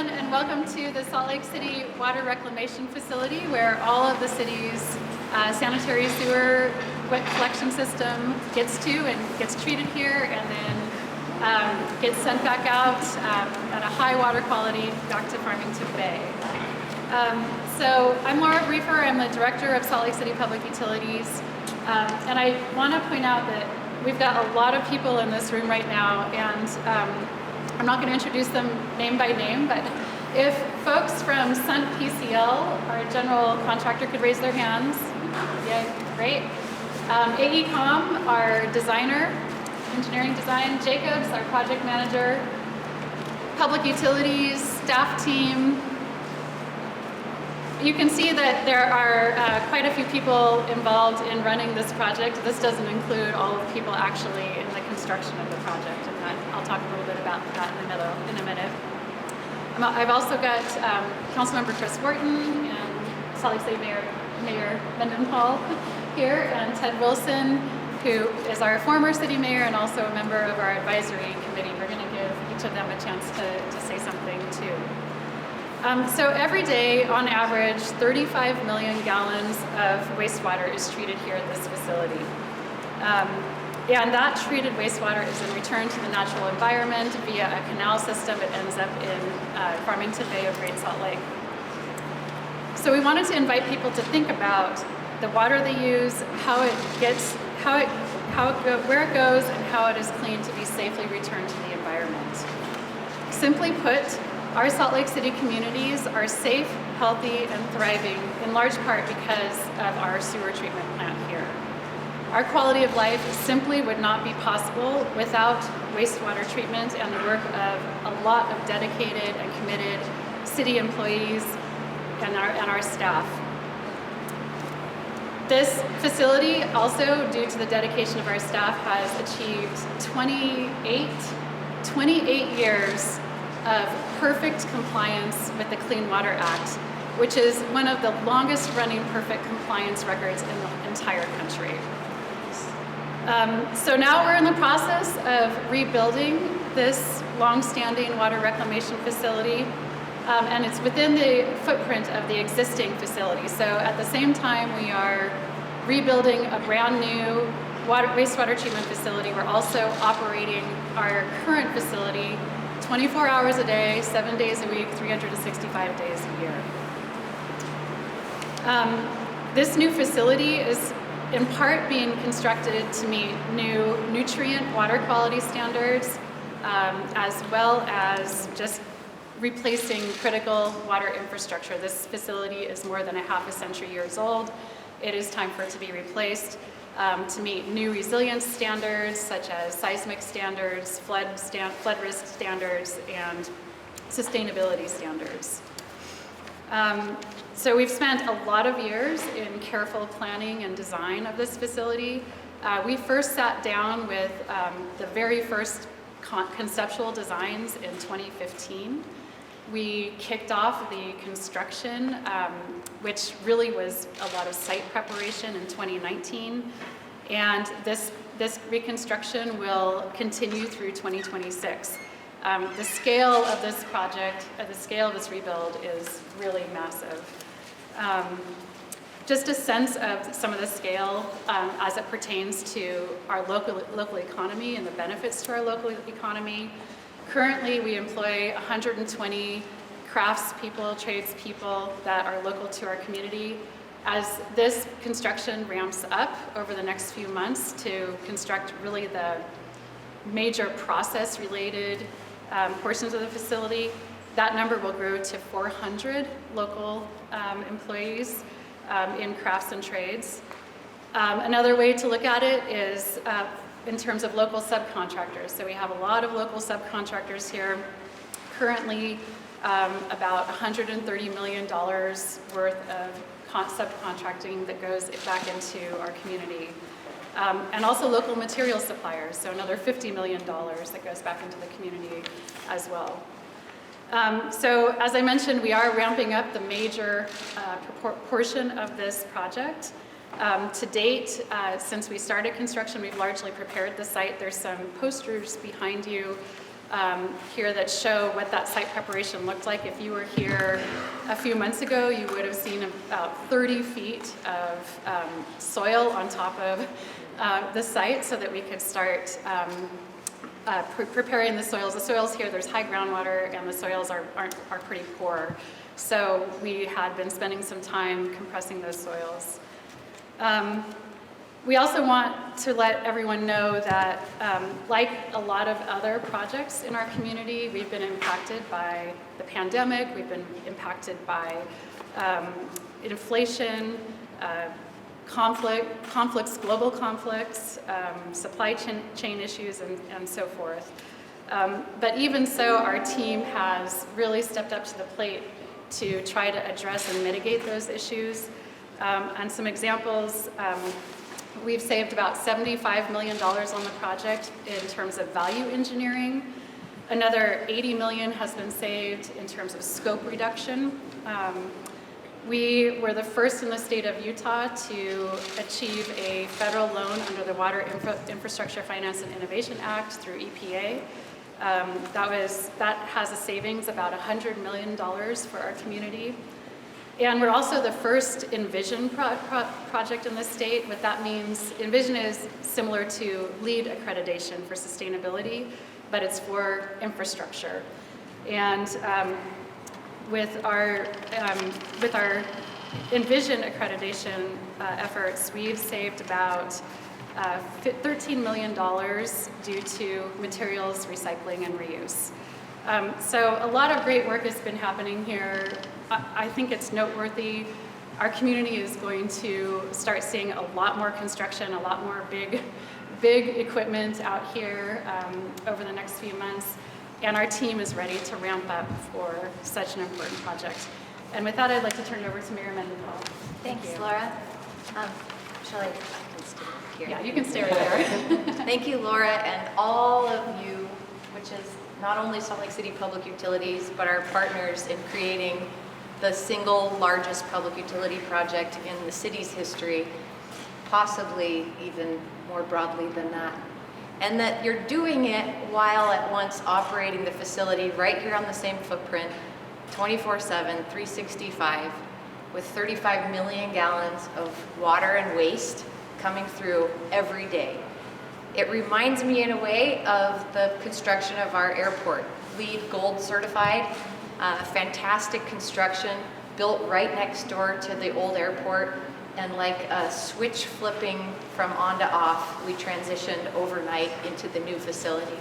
everyone, and welcome to the Salt Lake City Water Reclamation Facility, where all of the city's sanitary sewer wet collection system gets to and gets treated here, and then gets sent back out at a high water quality back to Farmington Bay. So I'm Laura Briefer. I'm the director of Salt Lake City Public Utilities, and I want to point out that we've got a lot of people in this room right now, and I'm not going to introduce them name by name, but if folks from Sunt PCL, our general contractor, could raise their hands. Yeah, great. AECom, our designer, engineering design. Jacobs, our project manager. Public Utilities, staff team. You can see that there are quite a few people involved in running this project. This doesn't include all of the people actually in the construction of the project, and I'll talk a little bit about that in a minute. I've also got Councilmember Chris Wharton and Salt Lake City Mayor Mendenhall here, and Ted Wilson, who is our former city mayor and also a member of our advisory committee. We're going to give each of them a chance to say something too. So every day, on average, 35 million gallons of wastewater is treated here at this facility. And that treated wastewater is then returned to the natural environment via a canal system. It ends up in Farmington Bay of Great Salt Lake. So we wanted to invite people to think about the water they use, where it goes, and how it is cleaned to be safely returned to the environment. Simply put, our Salt Lake City communities are safe, healthy, and thriving in large part because of our sewer treatment plant here. Our quality of life simply would not be possible without wastewater treatment and the work of a lot of dedicated and committed city employees and our staff. This facility, also due to the dedication of our staff, has achieved 28 years of perfect compliance with the Clean Water Act, which is one of the longest running perfect compliance records in the entire country. So now we're in the process of rebuilding this long-standing water reclamation facility, and it's within the footprint of the existing facility. So at the same time we are rebuilding a brand new wastewater treatment facility, we're also operating our current facility 24 hours a day, 7 days a week, 365 days a year. This new facility is in part being constructed to meet new nutrient water quality standards, as well as just replacing critical water infrastructure. This facility is more than a half a century years old. It is time for it to be replaced to meet new resilience standards such as seismic standards, flood risk standards, and sustainability standards. So we've spent a lot of years in careful planning and design of this facility. We first sat down with the very first conceptual designs in 2015. We kicked off the construction, which really was a lot of site preparation in 2019. And this reconstruction will continue through 2026. The scale of this project, the scale of this rebuild is really massive. Just a sense of some of the scale as it pertains to our local economy and the benefits to our local economy. Currently, we employ 120 craftspeople, tradespeople that are local to our community. As this construction ramps up over the next few months to construct really the major process-related portions of the facility, that number will grow to 400 local employees in crafts and trades. Another way to look at it is in terms of local subcontractors. So we have a lot of local subcontractors here. Currently, about $130 million worth of subcontracting that goes back into our community. And also local material suppliers, so another $50 million that goes back into the community as well. So as I mentioned, we are ramping up the major portion of this project. To date, since we started construction, we've largely prepared the site. There's some posters behind you here that show what that site preparation looked like. If you were here a few months ago, you would have seen about 30 feet of soil on top of the site so that we could start preparing the soils. The soils here, there's high groundwater and the soils are pretty poor. So we had been spending some time compressing those soils. We also want to let everyone know that, like a lot of other projects in our community, we've been impacted by the pandemic, we've been impacted by inflation, conflicts, global conflicts, supply chain issues, and so forth. But even so, our team has really stepped up to the plate to try to address and mitigate those issues. And some examples, we've saved about $75 million on the project in terms of value engineering. Another $80 million has been saved in terms of scope reduction. We were the first in the state of Utah to achieve a federal loan under the Water Infrastructure Finance and Innovation Act through EPA. That has a savings about $100 million for our community. And we're also the first Envision project in the state. What that means, Envision is similar to LEED accreditation for sustainability, but it's for infrastructure. And with our Envision accreditation efforts, we've saved about $13 million due to materials recycling and reuse. So a lot of great work has been happening here. I think it's noteworthy. Our community is going to start seeing a lot more construction, a lot more big equipment out here over the next few months. And our team is ready to ramp up for such an important project. And with that, I'd like to turn it over to Mayor Mendenhall. Thanks, Laura. Shall I stay here? Yeah, you can stay right there. Thank you, Laura, and all of you, which is not only Salt Lake City Public Utilities, but our partners in creating the single largest public utility project in the city's history, possibly even more broadly than that. And that you're doing it while at once operating the facility right here on the same footprint, 24/7, 365, with 35 million gallons of water and waste coming through every day. It reminds me in a way of the construction of our airport, LEED Gold certified, fantastic construction, built right next door to the old airport, and like a switch flipping from on to off, we transitioned overnight into the new facility.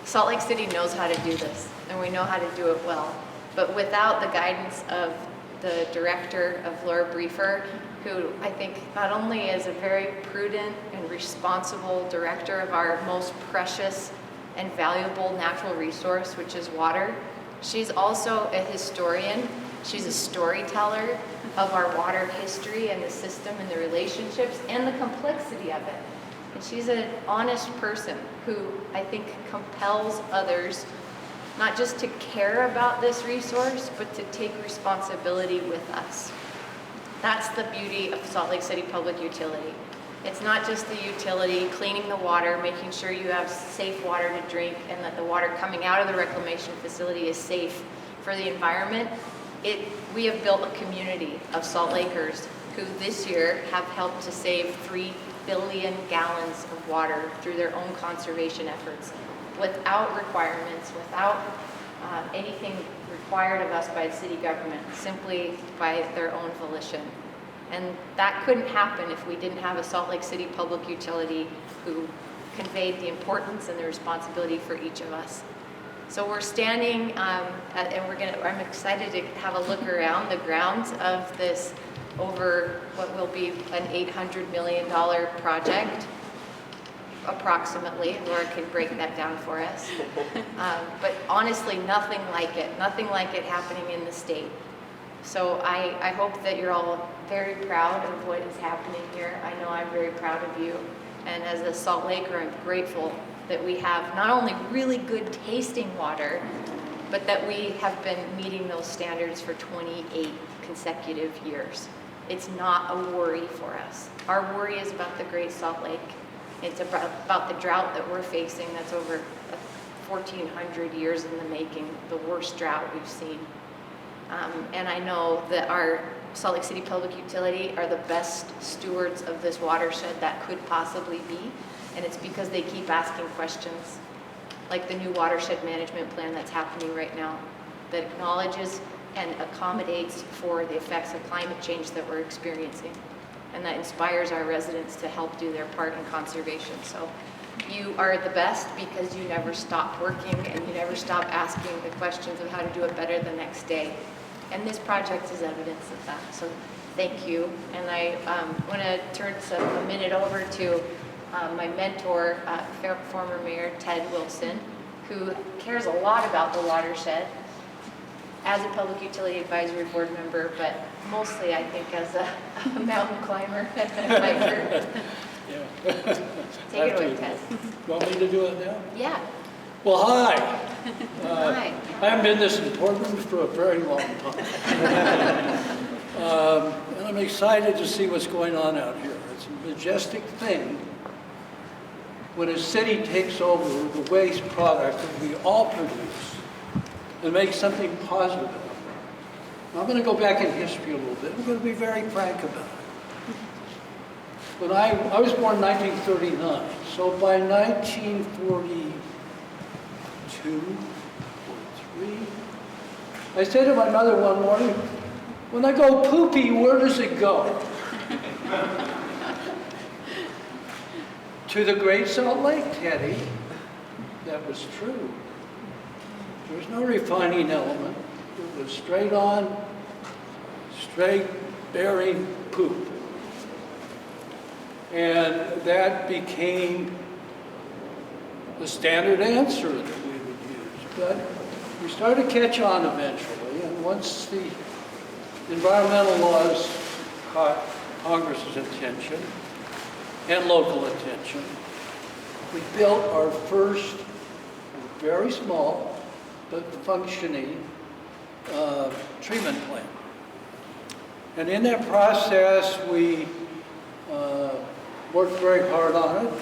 Salt Lake City knows how to do this, and we know how to do it well. But without the guidance of the director of Laura Briefer, who I think not only is a very prudent and responsible director of our most precious and valuable natural resource, which is water, she's also a historian. She's a storyteller of our water history and the system and the relationships and the complexity of it. And she's an honest person who I think compels others not just to care about this resource, but to take responsibility with us. That's the beauty of Salt Lake City Public Utility. It's not just the utility cleaning the water, making sure you have safe water to drink and that the water coming out of the reclamation facility is safe for the environment. We have built a community of Salt Lakers who this year have helped to save 3 billion gallons of water through their own conservation efforts without requirements, without anything required of us by the city government, simply by their own volition. And that couldn't happen if we didn't have a Salt Lake City Public Utility who conveyed the importance and the responsibility for each of us. So we're standing, I'm excited to have a look around the grounds of this over what will be an $800 million project, approximately. Laura can break that down for us. But honestly, nothing like it happening in the state. So I hope that you're all very proud of what is happening here. I know I'm very proud of you. And as a Salt Laker, I'm grateful that we have not only really good tasting water, but that we have been meeting those standards for 28 consecutive years. It's not a worry for us. Our worry is about the Great Salt Lake. It's about the drought that we're facing that's over 1,400 years in the making, the worst drought we've seen. And I know that our Salt Lake City Public Utility are the best stewards of this watershed that could possibly be, and it's because they keep asking questions, like the new watershed management plan that's happening right now, that acknowledges and accommodates for the effects of climate change that we're experiencing, and that inspires our residents to help do their part in conservation. So you are the best because you never stop working and you never stop asking the questions of how to do it better the next day. And this project is evidence of that. So thank you. And I want to turn a minute over to my mentor, former Mayor Ted Wilson, who cares a lot about the watershed as a Public Utility Advisory Board member, but mostly I think as a mountain climber and hiker. Yeah. Take it away, Ted. You want me to do it now? Yeah. Well, hi. Hi. I haven't been this in Portland for a very long time. And I'm excited to see what's going on out here. It's a majestic thing when a city takes over the waste product that we all produce and make something positive of it. I'm going to go back in history a little bit. I'm going to be very frank about it. When I was born in 1939, so by 1942, 43, I said to my mother one morning, when I go poopy, where does it go? To the Great Salt Lake, Teddy. That was true. There was no refining element. It was straight on, straight bearing poop. And that became the standard answer that we would use. But we started to catch on eventually, and once the environmental laws caught Congress's attention and local attention, we built our first very small but functioning treatment plant. And in that process, we worked very hard on it.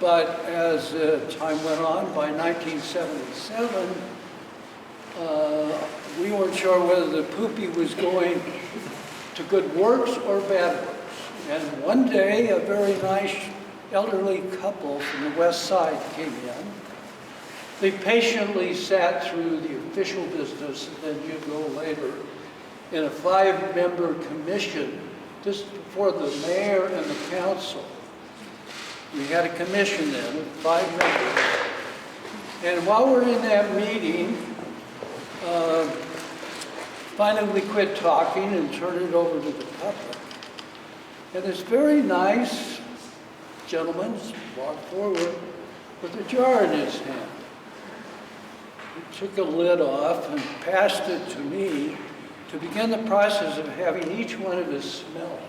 But as time went on, by 1977, we weren't sure whether the poopy was going to good works or bad works. And one day, a very nice elderly couple from the west side came in. They patiently sat through the official business, and then you go later, in a 5-member commission, just before the mayor and the council. We had a commission then of 5 members. And while we're in that meeting, finally we quit talking and turned it over to the public. And this very nice gentleman walked forward with a jar in his hand. He took a lid off and passed it to me to begin the process of having each one of us smell it.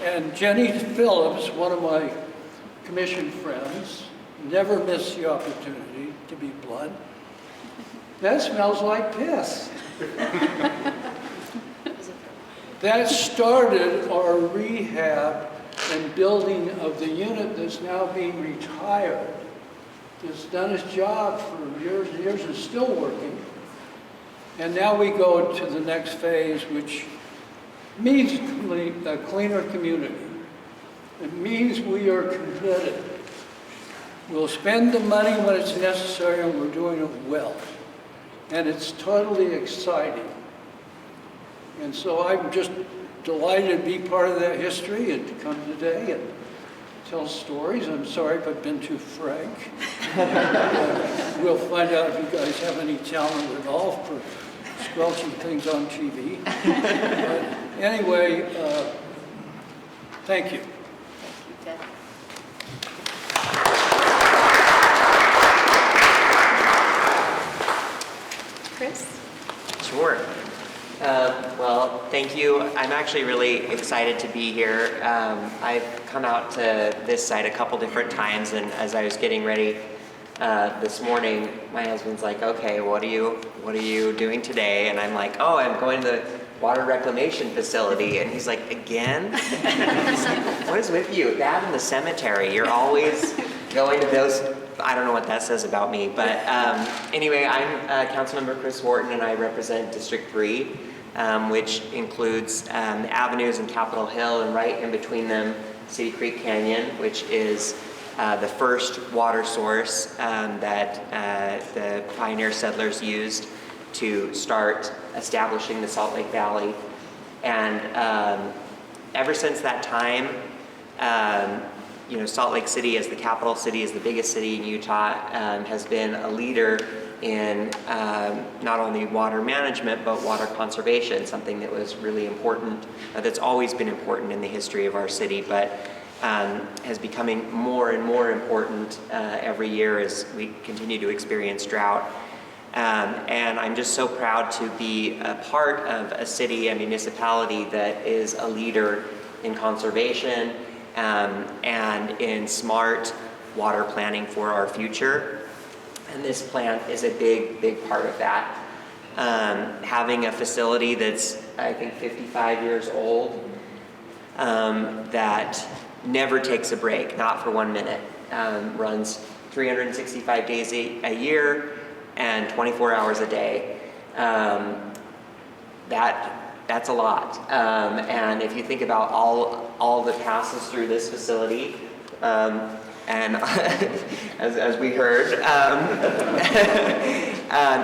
And Jenny Phillips, one of my commission friends, never missed the opportunity to be blunt. That smells like piss. That started our rehab and building of the unit that's now being retired. It's done its job for years and years and still working. And now we go to the next phase, which means a cleaner community. It means we are committed. We'll spend the money when it's necessary, and we're doing it well. And it's totally exciting. And so I'm just delighted to be part of that history and to come today and tell stories. I'm sorry if I've been too frank. We'll find out if you guys have any talent at all for squelching things on TV. But anyway, thank you. Thank you, Ted. Chris? Sure. Well, thank you. I'm actually really excited to be here. I've come out to this site a couple different times, and as I was getting ready this morning, my husband's like, "Okay, what are you doing today?" And I'm like, "Oh, I'm going to the Water Reclamation Facility. And he's like, again? What is with you? That and the cemetery. You're always going to those. I don't know what that says about me. But anyway, I'm Councilmember Chris Wharton, and I represent District 3, which includes the avenues in Capitol Hill, and right in between them, City Creek Canyon, which is the first water source that the pioneer settlers used to start establishing the Salt Lake Valley. And ever since that time, Salt Lake City as the capital city, as the biggest city in Utah, has been a leader in not only water management, but water conservation, something that was really important, that's always been important in the history of our city, but is becoming more and more important every year as we continue to experience drought. And I'm just so proud to be a part of a city, a municipality that is a leader in conservation and in smart water planning for our future. And this plant is a big, big part of that. Having a facility that's, I think, 55 years old, that never takes a break, not for 1 minute, runs 365 days a year and 24 hours a day. That's a lot. And if you think about all that passes through this facility, and as we heard,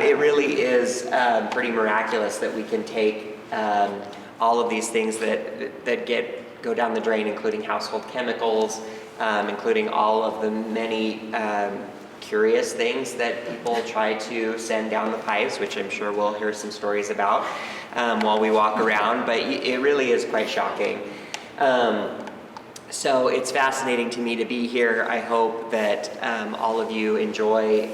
it really is pretty miraculous that we can take all of these things that go down the drain, including household chemicals, including all of the many curious things that people try to send down the pipes, which I'm sure we'll hear some stories about while we walk around, but it really is quite shocking. So it's fascinating to me to be here. I hope that all of you enjoy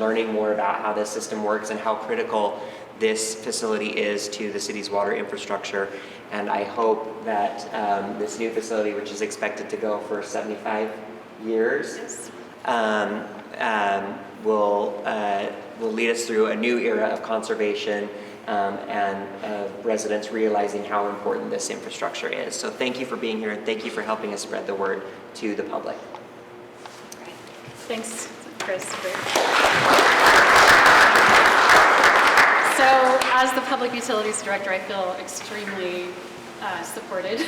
learning more about how this system works and how critical this facility is to the city's water infrastructure. And I hope that this new facility, which is expected to go for 75 years, will lead us through a new era of conservation and residents realizing how important this infrastructure is. So thank you for being here, and thank you for helping us spread the word to the public. Thanks, Chris. So as the Public Utilities Director, I feel extremely supported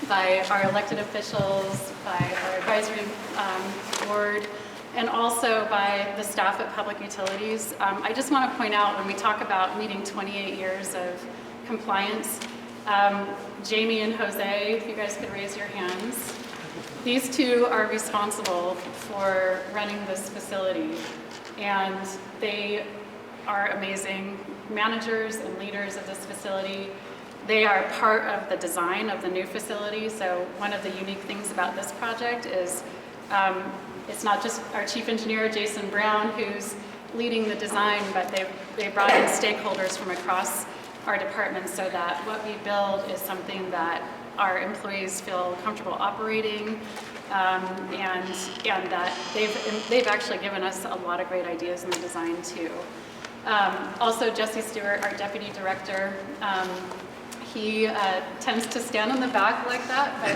by our elected officials, by our advisory board, and also by the staff at Public Utilities. I just want to point out, when we talk about meeting 28 years of compliance, Jamie and Jose, if you guys could raise your hands. These two are responsible for running this facility, and they are amazing managers and leaders of this facility. They are part of the design of the new facility, so one of the unique things about this project is it's not just our chief engineer, Jason Brown, who's leading the design, but they brought in stakeholders from across our department so that what we build is something that our employees feel comfortable operating, and that they've actually given us a lot of great ideas in the design too. Also, Jesse Stewart, our deputy director, he tends to stand in the back like that, but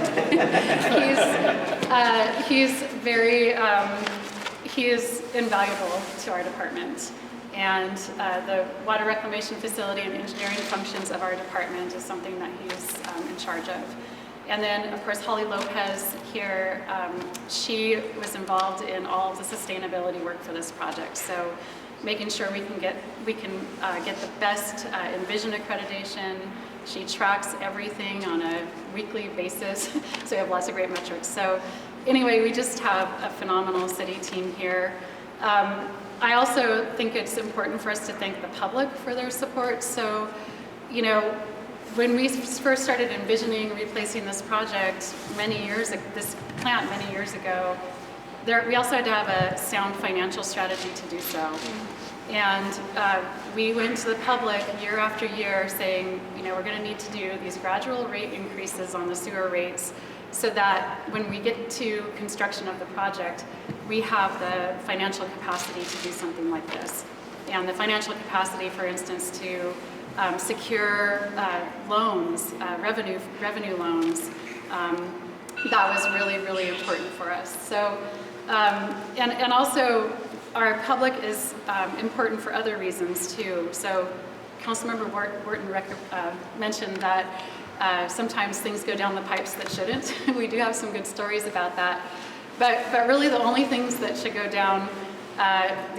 he is invaluable to our department. And the water reclamation facility and engineering functions of our department is something that he's in charge of. And then, of course, Holly Lopez here, she was involved in all of the sustainability work for this project. So making sure we can get the best Envision accreditation. She tracks everything on a weekly basis, so we have lots of great metrics. So anyway, we just have a phenomenal city team here. I also think it's important for us to thank the public for their support. So, when we first started envisioning replacing this project this plant many years ago, we also had to have a sound financial strategy to do so. And we went to the public year after year saying, we're going to need to do these gradual rate increases on the sewer rates so that when we get to construction of the project, we have the financial capacity to do something like this. and the financial capacity, for instance, to secure loans, revenue loans. That was really, really important for us. So, and also our public is important for other reasons too. So Councilmember Wharton mentioned that sometimes things go down the pipes that shouldn't. We do have some good stories about that. But really the only things that should go down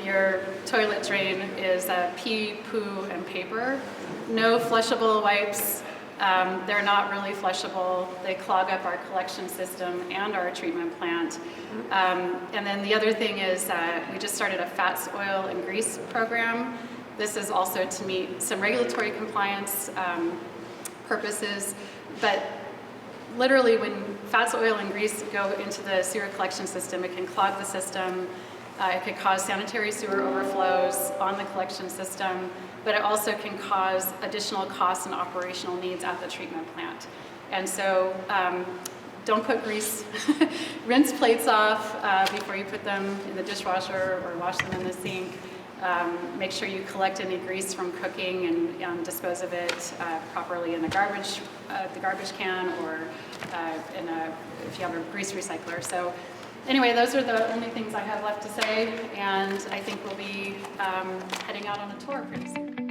your toilet drain is pee, poo, and paper. No flushable wipes. They're not really flushable. They clog up our collection system and our treatment plant. And then the other thing is we just started a fats, oil, and grease program. This is also to meet some regulatory compliance purposes, but literally when fats, oil, and grease go into the sewer collection system, it can clog the system. It could cause sanitary sewer overflows on the collection system, but it also can cause additional costs and operational needs at the treatment plant. And so don't put grease, rinse plates off before you put them in the dishwasher or wash them in the sink. Make sure you collect any grease from cooking and dispose of it properly in the garbage can, or if you have a grease recycler. So anyway, those are the only things I have left to say, and I think we'll be heading out on a tour pretty soon.